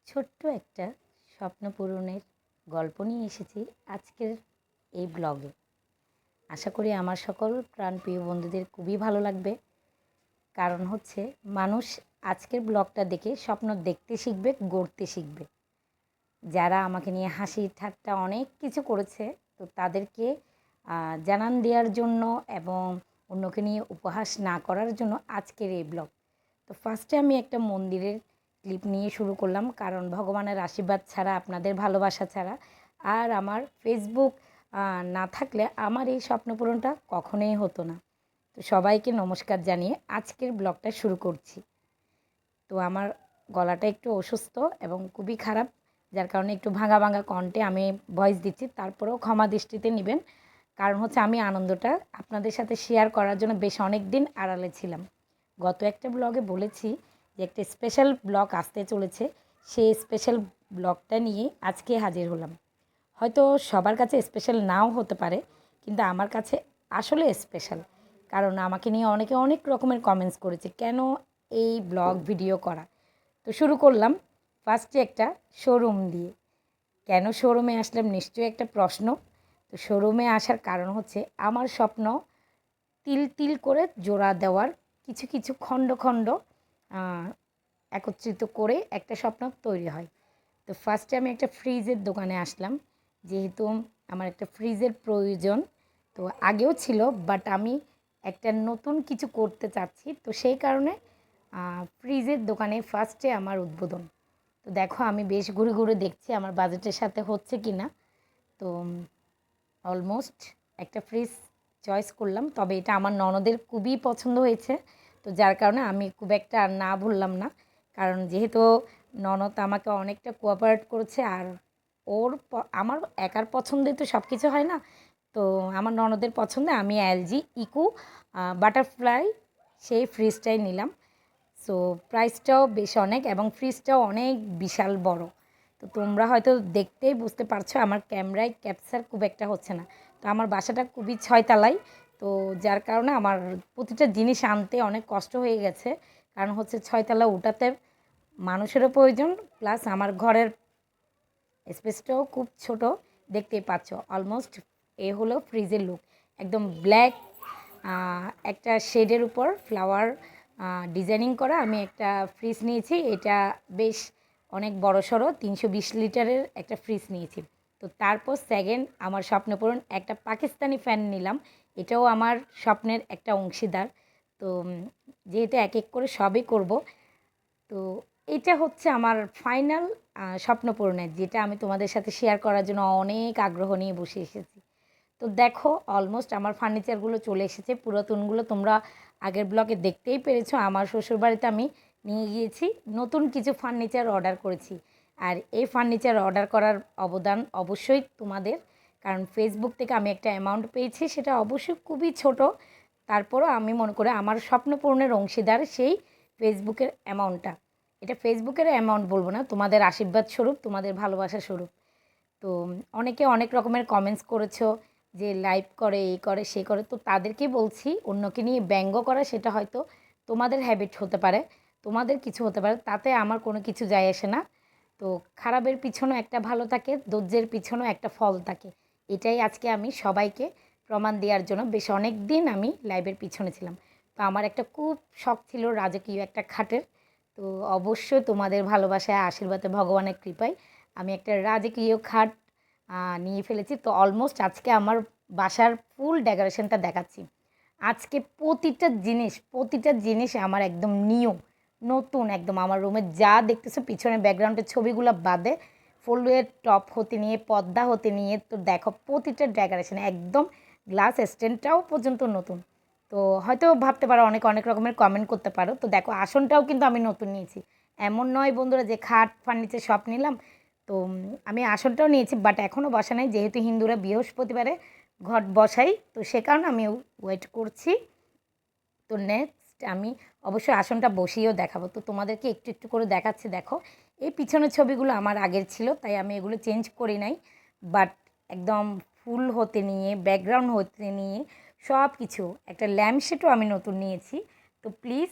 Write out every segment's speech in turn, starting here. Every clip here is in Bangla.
ছোট্ট একটা স্বপ্ন পূরণের গল্প নিয়ে এসেছি আজকের এই ব্লগে। আশা করি আমার সকল প্রাণপ্রিয় বন্ধুদের খুবই ভালো লাগবে। কারণ হচ্ছে মানুষ আজকের ব্লগটা দেখে স্বপ্ন দেখতে শিখবে, গড়তে শিখবে। যারা আমাকে নিয়ে হাসি ঠাট্টা অনেক কিছু করেছে, তো তাদেরকে জানান দেওয়ার জন্য এবং অন্যকে নিয়ে উপহাস না করার জন্য আজকের এই ব্লগ। তো ফার্স্টে আমি একটা মন্দিরের ক্লিপ নিয়ে শুরু করলাম, কারণ ভগবানের আশীর্বাদ ছাড়া, আপনাদের ভালোবাসা ছাড়া আর আমার ফেসবুক না থাকলে আমার এই স্বপ্ন পূরণটা কখনোই হতো না। তো সবাইকে নমস্কার জানিয়ে আজকের ব্লগটা শুরু করছি। তো আমার গলাটা একটু অসুস্থ এবং খুবই খারাপ, যার কারণে একটু ভাঙা ভাঙা কণ্ঠে আমি ভয়েস দিচ্ছি। তারপরেও ক্ষমা দৃষ্টিতে নেবেন, কারণ হচ্ছে আমি আনন্দটা আপনাদের সাথে শেয়ার করার জন্য বেশ অনেক দিন আড়ালে ছিলাম। গত একটা ব্লগে বলেছি যে একটা স্পেশাল ব্লগ আসতে চলেছে, সেই স্পেশাল ব্লগটা নিয়ে আজকে হাজির হলাম। হয়তো সবার কাছে স্পেশাল নাও হতে পারে, কিন্তু আমার কাছে আসলে স্পেশাল। কারণ আমাকে নিয়ে অনেকে অনেক রকমের কমেন্টস করেছে কেন এই ব্লগ ভিডিও করা। তো শুরু করলাম ফার্স্টে একটা শোরুম দিয়ে। কেন শোরুমে আসলাম, নিশ্চয়ই একটা প্রশ্ন। তো শোরুমে আসার কারণ হচ্ছে আমার স্বপ্ন তিল তিল করে জোড়া দেওয়ার, কিছু কিছু খণ্ড খণ্ড একত্রিত করে একটা স্বপ্ন তৈরি হয়। তো ফার্স্টে আমি একটা ফ্রিজের দোকানে আসলাম, যেহেতু আমার একটা ফ্রিজের প্রয়োজন। তো আগেও ছিল, বাট আমি একটা নতুন কিছু করতে চাচ্ছি, তো সেই কারণে ফ্রিজের দোকানে ফার্স্টে আমার উদ্বোধন। তো দেখো আমি বেশ ঘুরে ঘুরে দেখছি আমার বাজেটের সাথে হচ্ছে কি না। তো অলমোস্ট একটা ফ্রিজ চয়েস করলাম, তবে এটা আমার ননদের খুবই পছন্দ হয়েছে। তো যার কারণে আমি খুব একটা আর না বললাম না, কারণ যেহেতু ননদ আমাকে অনেকটা কোঅপারেট করেছে। আর আমার একার পছন্দে তো সব কিছু হয় না। তো আমার ননদের পছন্দে আমি এলজি ইকো বাটারফ্লাই সেই ফ্রিজটাই নিলাম। সো প্রাইসটাও বেশ অনেক এবং ফ্রিজটাও অনেক বিশাল বড়। তো তোমরা হয়তো দেখতেই বুঝতে পারছো আমার ক্যামেরায় ক্যাপচার খুব একটা হচ্ছে না। তো আমার বাসাটা খুবই ছয়তলায়, তো যার কারণে আমার প্রতিটা জিনিস আনতে অনেক কষ্ট হয়ে গেছে। কারণ হচ্ছে ছয়তলা উঠাতে মানুষেরও প্রয়োজন, প্লাস আমার ঘরের স্পেসটাও খুব ছোট। দেখতেই পাচ্ছ অলমোস্ট এ হলো ফ্রিজের লুক। একদম ব্ল্যাক একটা শেডের উপর ফ্লাওয়ার ডিজাইনিং করা আমি একটা ফ্রিজ নিয়েছি। এটা বেশ অনেক বড়সড় ৩২০ লিটারের একটা ফ্রিজ নিয়েছি। তো তারপর সেকেন্ড আমার স্বপ্নপূরণ একটা পাকিস্তানি ফ্যান নিলাম। এটাও আমার স্বপ্নের একটা অংশীদার। তো যেহেতু এক এক করে সবই করব, তো এটা হচ্ছে আমার ফাইনাল স্বপ্ন পূরণের, যেটা আমি তোমাদের সাথে শেয়ার করার জন্য অনেক আগ্রহ নিয়ে বসে এসেছি। তো দেখো অলমোস্ট আমার ফার্নিচারগুলো চলে এসেছে। পুরাতনগুলো তোমরা আগের ব্লগে দেখতেই পেরেছো। আমার শ্বশুরবাড়িতে আমি নিয়ে গিয়েছি, নতুন কিছু ফার্নিচার অর্ডার করেছি। আর এই ফার্নিচার অর্ডার করার অবদান অবশ্যই তোমাদের, কারণ ফেসবুক থেকে আমি একটা অ্যামাউন্ট পেয়েছি, সেটা অবশ্যই খুবই ছোট। তারপরও আমি মনে করি আমার স্বপ্ন পূরণের অংশীদার সেই ফেসবুকের অ্যামাউন্টটা। এটা ফেসবুকের অ্যামাউন্ট বলবো না, তোমাদের আশীর্বাদ স্বরূপ, তোমাদের ভালোবাসা স্বরূপ। তো অনেকে অনেক রকমের কমেন্টস করেছো যে লাইভ করে, এই করে, সে করে। তো তাদেরকেই বলছি, অন্যকে নিয়ে ব্যঙ্গ করা সেটা হয়তো তোমাদের হ্যাবিট হতে পারে, তোমাদের কিছু হতে পারে, তাতে আমার কোনো কিছু যায় আসে না। তো খারাপের পিছনেও একটা ভালো থাকে, ধৈর্যের পিছনেও একটা ফল থাকে। এটাই আজকে আমি সবাইকে প্রমাণ দেওয়ার জন্য বেশ অনেক দিন আমি লাইভের পিছনে ছিলাম। তো আমার একটা খুব শখ ছিল রাজকীয় একটা খাটের। তো অবশ্যই তোমাদের ভালোবাসায়, আশীর্বাদে, ভগবানের কৃপায় আমি একটা রাজকীয় খাট নিয়ে ফেলেছি। তো অলমোস্ট আজকে আমার বাসার ফুল ডেকোরেশনটা দেখাচ্ছি। আজকে প্রতিটা জিনিস আমার একদম নিউ, নতুন একদম। আমার রুমে যা দেখতেছো পিছনে ব্যাকগ্রাউন্ডের ছবিগুলো বাদে, ফুলের টপ হতে নিয়ে, পর্দা হতে নিয়ে, তো দেখো প্রতিটা ডেকোরেশন একদম, গ্লাস স্ট্যান্ডটাও পর্যন্ত নতুন। তো হয়তো ভাবতে পারো অনেক অনেক রকমের কমেন্ট করতে পারো। তো দেখো আসনটাও কিন্তু আমি নতুন নিয়েছি। এমন নয় বন্ধুরা যে খাট ফার্নিচার সব নিলাম। তো আমি আসনটাও নিয়েছি, বাট এখনও বসা নাই, যেহেতু হিন্দুরা বৃহস্পতিবারে ঘট বসাই, তো সে কারণে আমি ওয়েট করছি। তো নেক্সট আমি অবশ্যই আসনটা বসিয়েও দেখাবো। তো তোমাদেরকে একটু একটু করে দেখাচ্ছি। দেখো এই পিছনের ছবিগুলো আমার আগের ছিল, তাই আমি এগুলো চেঞ্জ করি নাই। বাট একদম ফুল হতে নিয়ে, ব্যাকগ্রাউন্ড হতে নিয়ে সব কিছু, একটা ল্যাম্পশেডও আমি নতুন নিয়েছি। তো প্লিজ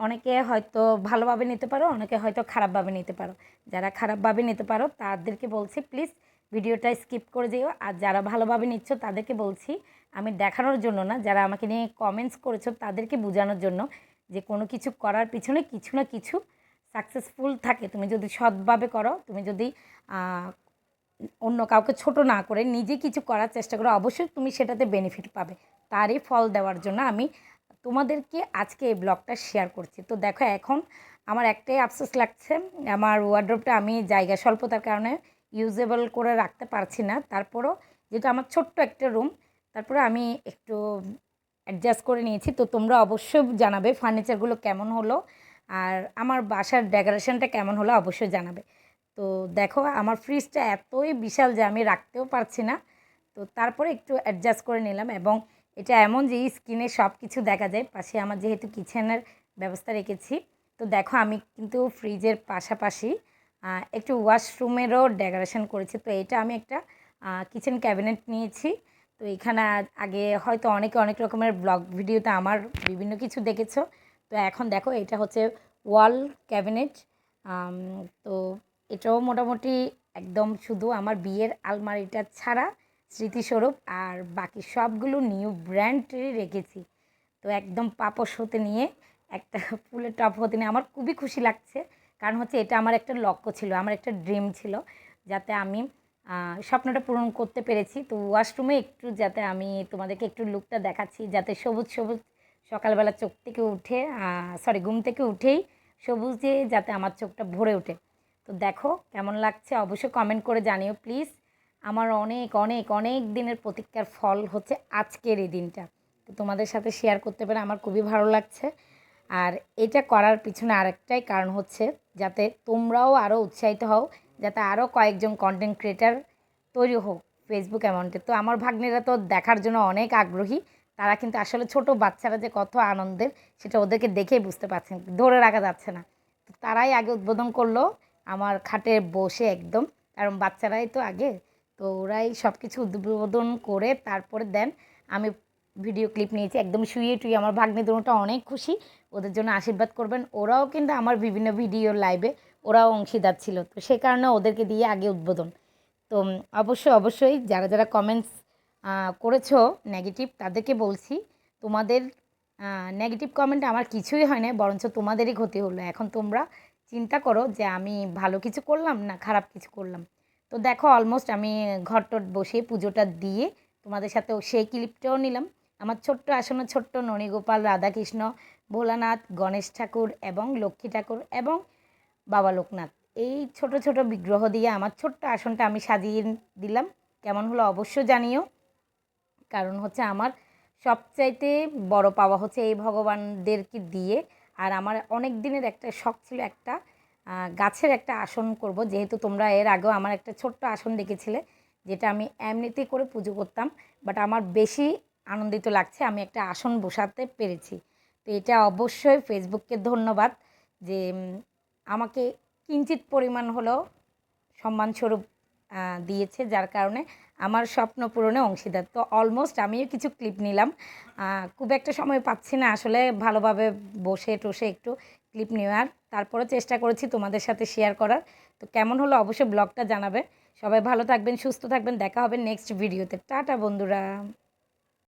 অনেকে হয়তো ভালোভাবে নিতে পারো, অনেকে হয়তো খারাপভাবে নিতে পারো। যারা খারাপভাবে নিতে পারো তাদেরকে বলছি প্লিজ ভিডিওটা স্কিপ করে যেও। আর যারা ভালোভাবে নিচ্ছ তাদেরকে বলছি আমি দেখানোর জন্য না, যারা আমাকে নিয়ে কমেন্টস করেছো তাদেরকে বোঝানোর জন্য যে কোনো কিছু করার পিছনে কিছু না কিছু সাকসেসফুল থাকে। তুমি যদি সৎভাবে করো, তুমি যদি অন্য কাউকে ছোট না করে নিজে কিছু করার চেষ্টা করো, অবশ্যই তুমি সেটাতে বেনিফিট পাবে। তারই ফল দেওয়ার জন্য আমি তোমাদেরকে আজকে এই ব্লগটা শেয়ার করছি। তো দেখো এখন আমার একটাই আফসোস লাগছে, আমার ওয়ার্ড্রোবটা আমি জায়গা স্বল্পতার কারণে ইউজেবল করে রাখতে পারছি না। তারপরও যেটা আমার ছোট্ট একটা রুম, তারপরে আমি একটু অ্যাডজাস্ট করে নিয়েছি। তো তোমরা অবশ্যই জানাবে ফার্নিচারগুলো কেমন হলো আর আমার বাসার ডেকোরেশনটা কেমন হলো, অবশ্যই জানাবে। তো দেখো আমার ফ্রিজটা এতই বিশাল যে আমি রাখতেও পারছি না। তো তারপরে একটু অ্যাডজাস্ট করে নিলাম, এবং এটা এমন যে স্ক্রিনে সব কিছু দেখা যায়। পাশে আমার যেহেতু কিচেনের ব্যবস্থা রেখেছি, তো দেখো আমি কিন্তু ফ্রিজের পাশাপাশি একটু ওয়াশরুমেরও ডেকোরেশন করেছি। তো এটা আমি একটা কিচেন ক্যাবিনেট নিয়েছি। তো এখানে আগে হয়তো অনেকে অনেক রকমের ব্লগ ভিডিওতে আমার বিভিন্ন কিছু দেখেছো। তো এখন দেখো এটা হচ্ছে ওয়াল ক্যাবিনেট। তো এটাও মোটামুটি একদম শুধু আমার বিয়ের আলমারিটা ছাড়া স্মৃতিস্বরূপ, আর বাকি সবগুলো নিউ ব্র্যান্ডেরই রেখেছি। তো একদম পাপোশ হতে নিয়ে একটা ফুলের টপ হতে নিয়ে আমার খুবই খুশি লাগছে। কারণ হচ্ছে এটা আমার একটা লক্ষ্য ছিল, আমার একটা ড্রিম ছিল, যাতে আমি স্বপ্নটা পূরণ করতে পেরেছি। তো ওয়াশরুমে একটু যাতে আমি তোমাদেরকে একটু লুকটা দেখাচ্ছি, যাতে সবুজ সবুজ সকালবেলা চোখ থেকে উঠে ঘুম থেকে উঠেই সবুজে যাতে আমার চোখটা ভরে ওঠে। তো দেখো কেমন লাগছে অবশ্যই কমেন্ট করে জানিও প্লিজ। আমার অনেক অনেক অনেক দিনের প্রতীক্ষার ফল হচ্ছে আজকের এই দিনটা। তো তোমাদের সাথে শেয়ার করতে পেরে আমার খুবই ভালো লাগছে। আর এটা করার পিছনে আরেকটাই কারণ হচ্ছে যাতে তোমরাও আরও উৎসাহিত হও, যাতে আরও কয়েকজন কন্টেন্ট ক্রিয়েটার তৈরি হোক ফেসবুক অ্যাকাউন্টে। তো আমার ভাগ্নিরা তো দেখার জন্য অনেক আগ্রহী। তারা কিন্তু আসলে ছোট বাচ্চারা যে কত আনন্দের সেটা ওদেরকে দেখেই বুঝতে পারছেন, ধরে রাখা যাচ্ছে না। তো তারাই আগে উদ্বোধন করলো আমার খাটে বসে একদম, কারণ বাচ্চারাই তো আগে। তো ওরাই সব কিছু উদ্বোধন করে তারপরে দেন আমি ভিডিও ক্লিপ নিয়েছি একদম শুয়ে টুয়ে। আমার ভাগ্নি দুটোটা অনেক খুশি, ওদের জন্য আশীর্বাদ করবেন। ওরাও কিন্তু আমার বিভিন্ন ভিডিও লাইভে ওরাও অংশীদার ছিল, তো সে কারণে ওদেরকে দিয়ে আগে উদ্বোধন। তো অবশ্যই অবশ্যই যারা যারা কমেন্টস করেছো নেগেটিভ, তাদেরকে বলছি তোমাদের নেগেটিভ কমেন্ট আমার কিছুই হয় না, বরঞ্চ তোমাদেরই ক্ষতি হলো। এখন তোমরা চিন্তা করো যে আমি ভালো কিছু করলাম না খারাপ কিছু করলাম। তো দেখো অলমোস্ট আমি ঘরটট বসিয়ে পুজোটা দিয়ে তোমাদের সাথেও সেই ক্লিপটাও নিলাম। আমার ছোট্ট আসনে ছোট্ট ননীগোপাল, রাধাকৃষ্ণ, ভোলানাথ, গণেশ ঠাকুর এবং লক্ষ্মী ঠাকুর এবং বাবা লোকনাথ, এই ছোট ছোট বিগ্রহ দিয়ে আমার ছোট্ট আসনটা আমি সাজিয়ে দিলাম। কেমন হলো অবশ্যই জানিও। কারণ হচ্ছে আমার সবচাইতে বড় পাওয়া হচ্ছে এই ভগবানদেরকে দিয়ে। আর আমার অনেক দিনের একটা শখ ছিল একটা গাছের একটা আসন করব, যেহেতু তোমরা এর আগেও আমার একটা ছোট্ট আসন দেখেছিলে যেটা আমি এমনিতেই করে পুজো করতাম। বাট আমার বেশি আনন্দিত লাগছে আমি একটা আসন বসাতে পেরেছি। তো এটা অবশ্যই ফেসবুককে ধন্যবাদ যে আমাকে কিঞ্চিৎ পরিমাণ হলেও সম্মানস্বরূপ দিয়েছে, যার কারণে আমার স্বপ্ন পূরণে অংশীদার। তো অলমোস্ট আমিও কিছু ক্লিপ নিলাম, খুব একটা সময় পাচ্ছি না আসলে ভালোভাবে বসে টসে একটু ক্লিপ নেওয়ার। তারপরেও চেষ্টা করেছি তোমাদের সাথে শেয়ার করার। তো কেমন হলো অবশ্যই ব্লগটা জানাবে। সবাই ভালো থাকবেন, সুস্থ থাকবেন, দেখা হবে নেক্সট ভিডিওতে। টাটা বন্ধুরা।